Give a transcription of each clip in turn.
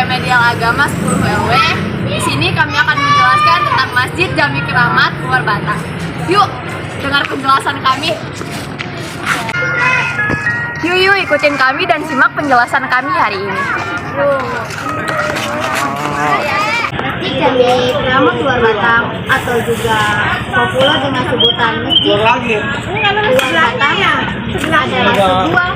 Remedial Agama 10 LW. Di sini kami akan menjelaskan tentang Masjid Jami Keramat Luar Batang. Yuk, dengar penjelasan kami. Yuk ikutin kami dan simak penjelasan kami hari ini. Masjid Jami Keramat Luar Batang atau juga populer dengan sebutan Masjid Luar Batang adalah sebuah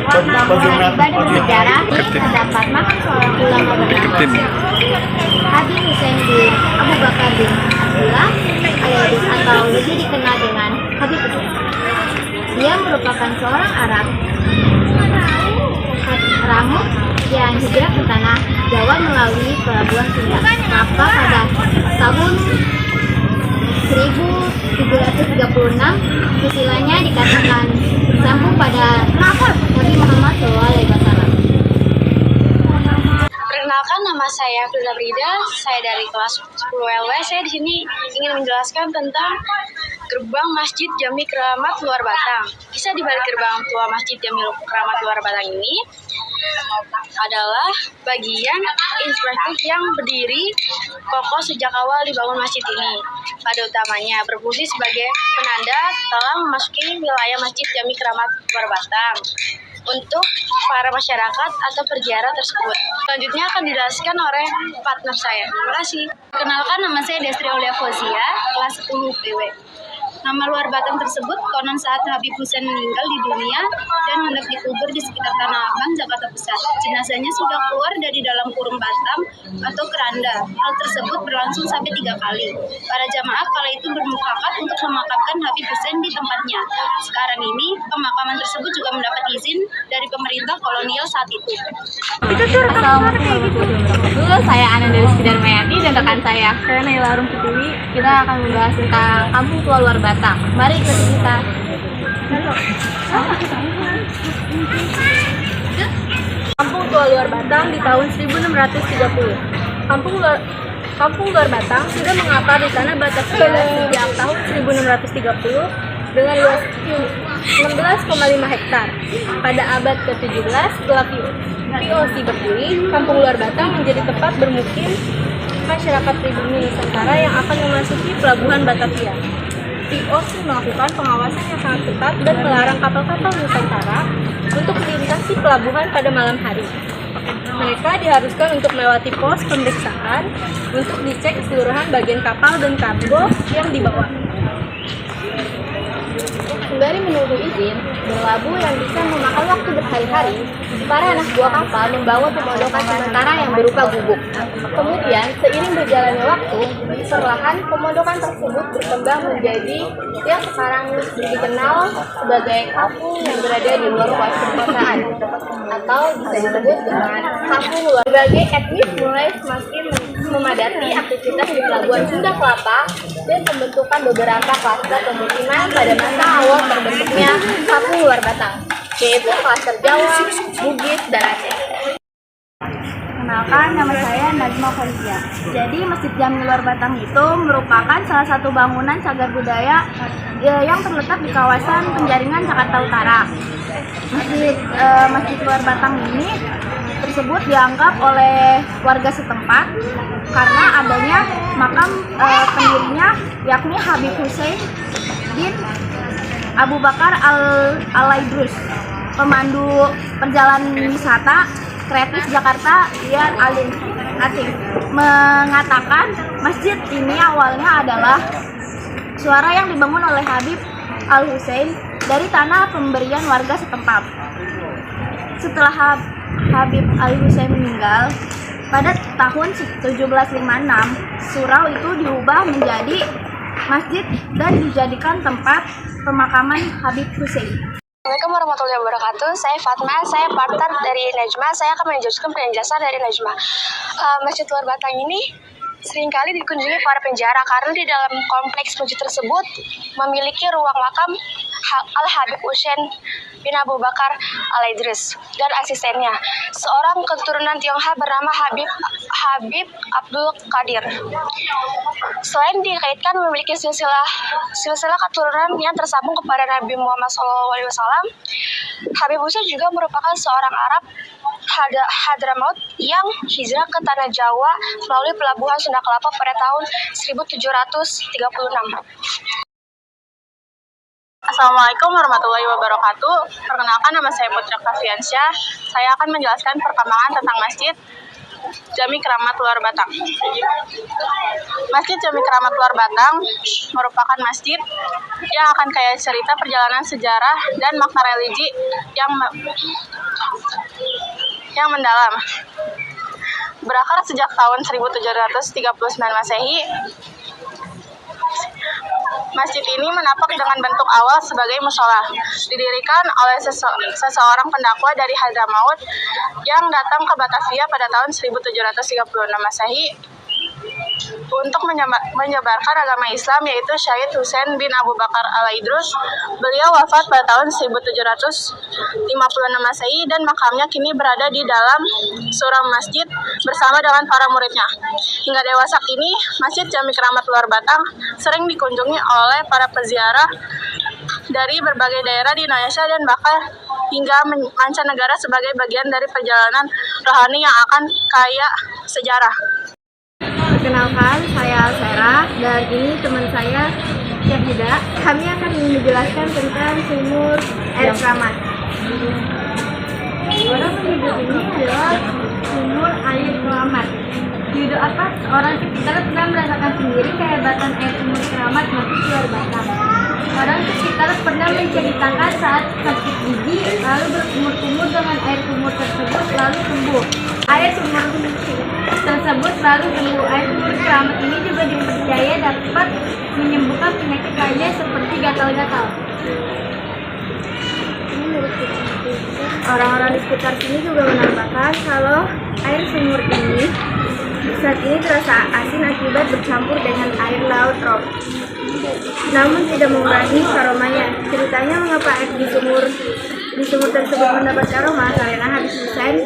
bangunan ibadah bersejarah yang terdapat makam seorang ulama bernama Habib Hussein bin Abu Bakar bin Abdullah Al-Aidrus atau lebih dikenal dengan Habib Hussein. Dia merupakan seorang Arab Ramuk yang hijrah ke tanah Jawa melalui pelabuhan Sunda. Maka pada tahun 1736 silsilahnya dikatakan bersambung pada Nabi Muhammad SAW. Perkenalkan, nama saya Firda Brida. Saya dari kelas 10 LW. Saya di sini ingin menjelaskan tentang gerbang Masjid Jami Keramat Luar Batang. Kisah di balik gerbang tua Masjid Jami Keramat Luar Batang ini adalah bagian inspektif yang berdiri kokoh sejak awal dibangun masjid ini. Pada utamanya berfungsi sebagai penanda telah memasuki wilayah Masjid Jami Keramat Luar Batang untuk para masyarakat atau perziarah tersebut. Selanjutnya akan dijelaskan oleh partner saya. Terima kasih. Kenalkan, nama saya Destri Aulia Fauzia, kelas 10 PW. Nama Luar Batang tersebut konon saat Habib Hussein meninggal di dunia dan hendak dikubur di sekitar Tanah Abang, Jakarta Pusat. Jenazahnya sudah keluar dari dalam kurung Batam atau keranda. Hal tersebut berlangsung sampai 3 kali. Para jamaah kala itu bermufakat untuk memakamkan Habib Hussein di tempatnya. Sekarang ini, pemakaman tersebut juga mendapat izin dari pemerintah kolonial saat itu. Assalamualaikum warahmatullahi wabarakatuh. Saya Ananda Rizky Darmayati dan rekan saya Naila Arum Putri. Kita akan membahas tentang Kampung Tua Luar Batang. Mari ikuti kita. Kampung Tua Luar Batang di tahun 1630. Kampung Luar Batang sudah mengakar di tanah Batavia sejak tahun 1630 dengan luas 16,5 hektar. Pada abad ke-17 setelah VOC berdiri, Kampung Luar Batang menjadi tempat bermukim masyarakat pribumi Nusantara yang akan memasuki pelabuhan Batavia. VOC melakukan pengawasan yang sangat ketat dan melarang kapal-kapal Nusantara untuk melintasi pelabuhan pada malam hari. Mereka diharuskan untuk melewati pos pemeriksaan untuk dicek keseluruhan bagian kapal dan kargo yang dibawa. Sembari menunggu izin berlabuh yang bisa memakan waktu berhari-hari, para anak buah kapal membangun pemondokan sementara yang berupa gubuk. Kemudian, seiring berjalannya waktu, perlahan pemondokan tersebut berkembang menjadi yang sekarang dikenal sebagai kampung yang berada di luar perkotaan, atau bisa disebut dengan kampung luar. Berbagai etnis mulai semakin memadati aktivitas di pelabuhan Sunda Kelapa dan pembentukan beberapa klaster pemukiman pada masa awal terbentuknya Kampung Luar Batang, yaitu klaster Jawa, Bugis, dan Aceh. Kenalkan, nama saya Najma Fauzia. Jadi Masjid Jami Luar Batang itu merupakan salah satu bangunan cagar budaya yang terletak di kawasan Penjaringan, Jakarta Utara. Masjid Luar Batang ini tersebut dianggap oleh warga setempat karena adanya makam pendirinya yakni Habib Hussein bin Abu Bakar Al-Aidrus, pemandu perjalanan wisata kreatif Jakarta Ian Ating, mengatakan masjid ini awalnya adalah suara yang dibangun oleh Habib Al-Hussein dari tanah pemberian warga setempat. Setelah Habib Al-Hussein meninggal pada tahun 1756, surau itu diubah menjadi masjid dan dijadikan tempat pemakaman Habib Hussein. Assalamualaikum warahmatullahi wabarakatuh. Saya Fatma, saya partner dari Najma. Saya akan menjelaskan penjelasan dari Najma. Masjid Luar Batang ini seringkali dikunjungi para penjara karena di dalam kompleks masjid tersebut memiliki ruang makam Al-Habib Hussein bin Abu Bakar Al-Aidrus dan asistennya, seorang keturunan Tionghoa bernama Habib Abdul Qadir. Selain dikaitkan memiliki silsilah keturunan yang tersambung kepada Nabi Muhammad SAW, Habib Hussein juga merupakan seorang Arab Hadramaut yang hijrah ke Tanah Jawa melalui pelabuhan Sunda Kelapa pada tahun 1736. Assalamualaikum warahmatullahi wabarakatuh. Perkenalkan, nama saya Putra Kaviansyah. Saya akan menjelaskan perkembangan tentang Masjid Jami Keramat Luar Batang. Masjid Jami Keramat Luar Batang merupakan masjid yang akan kaya cerita perjalanan sejarah dan makna religi yang mendalam. Berakar sejak tahun 1739 Masehi, masjid ini menapak dengan bentuk awal sebagai musola. Didirikan oleh seseorang pendakwa dari Hadramaut yang datang ke Batavia pada tahun 1736 Masehi untuk menyebarkan agama Islam, yaitu Syahid Husain bin Abu Bakar al-Idrus. Beliau wafat pada tahun 1756 Masehi dan makamnya kini berada di dalam surau masjid bersama dengan para muridnya. Hingga dewasa kini, Masjid Jami Keramat Luar Batang sering dikunjungi oleh para peziarah dari berbagai daerah di Indonesia dan bahkan hingga mancanegara sebagai bagian dari perjalanan rohani yang akan kaya sejarah. Perkenalkan, saya Alsera dan ini teman saya Syahida. Kami akan menjelaskan tentang sumur air keramat. Orang menyebut ini adalah sumur air keramat. Judul apa? Orang sekitar pernah merasakan sendiri kehebatan air sumur keramat Masjid Luar Batang. Orang sekitar pernah menceritakan saat sakit gigi lalu berkumur-kumur dengan air sumur tersebut lalu sembuh. Air sumur tersebut lalu sembuh. Air sumur keramat ini juga dipercaya dapat menyembuhkan penyakit lainnya seperti gatal-gatal. Orang-orang di sekitar sini juga menambahkan kalau air sumur ini saat ini terasa asin akibat bercampur dengan air laut Rob. Namun tidak mengurangi aromanya. Ceritanya mengapa air di sumur tersebut mendapat aroma karena Habib Husain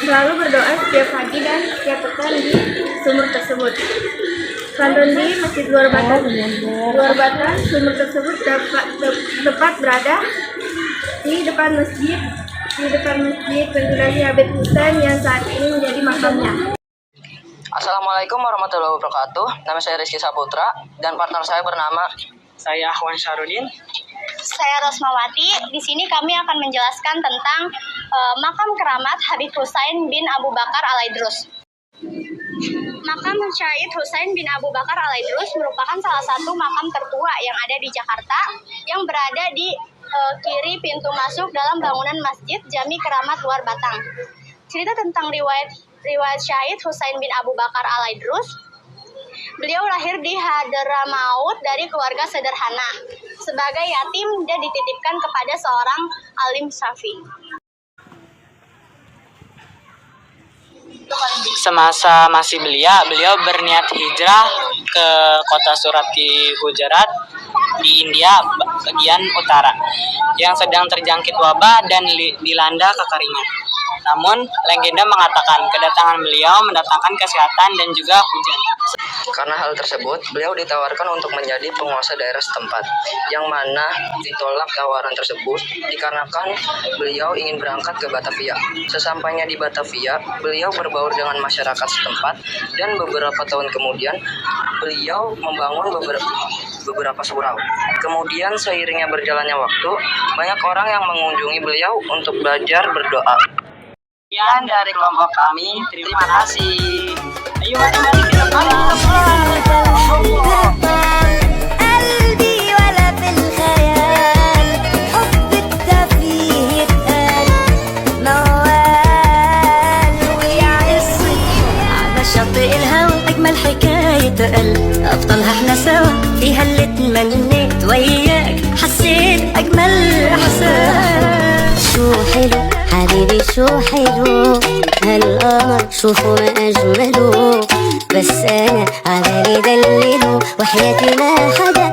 selalu berdoa setiap pagi dan setiap petang di sumur tersebut. Pantun di Masjid Luar Batang. Sumur tersebut tepat berada di depan masjid ventilasi Habib Husain yang saat ini menjadi makamnya. Assalamualaikum warahmatullahi wabarakatuh. Nama saya Rizky Saputra dan partner saya bernama Saya Ahwan Syarudin. Saya Rosmawati. Di sini kami akan menjelaskan tentang makam keramat Habib Husain bin Abu Bakar al-Idrus. Makam Syahid Husain bin Abu Bakar al-Idrus merupakan salah satu makam tertua yang ada di Jakarta yang berada di kiri pintu masuk dalam bangunan Masjid Jami Keramat Luar Batang. Cerita tentang riwayat Syahid Husain bin Abu Bakar al-Idrus. Beliau lahir di Hadramaut dari keluarga sederhana. Sebagai yatim, dia dititipkan kepada seorang alim syafi. Semasa masih belia, beliau berniat hijrah ke kota Surat di Gujarat di India bagian utara yang sedang terjangkit wabah dan dilanda kekeringan. Namun, legenda mengatakan kedatangan beliau mendatangkan kesehatan dan juga hujan. Karena hal tersebut, beliau ditawarkan untuk menjadi penguasa daerah setempat, yang mana ditolak tawaran tersebut dikarenakan beliau ingin berangkat ke Batavia. Sesampainya di Batavia, beliau berbaur dengan masyarakat setempat dan beberapa tahun kemudian beliau membangun beberapa surau. Kemudian seiringnya berjalannya waktu, banyak orang yang mengunjungi beliau untuk belajar berdoa. Sekian dari kelompok kami. Terima kasih. Ayo mari kita pulang. قلبي ولا في الخيال حبك ده فيه يتقال موال ويعصي على شاطئ الهوى أجمل حكاية قلب أبطالها احنا سوا فيها اللي اتمنيت وياك حسيت أجمل إحساس شو حلو حبيبي شو حلو هالقمر شوفوا ما أجمله بس أنا عبالي دلله وحياتي ما حدا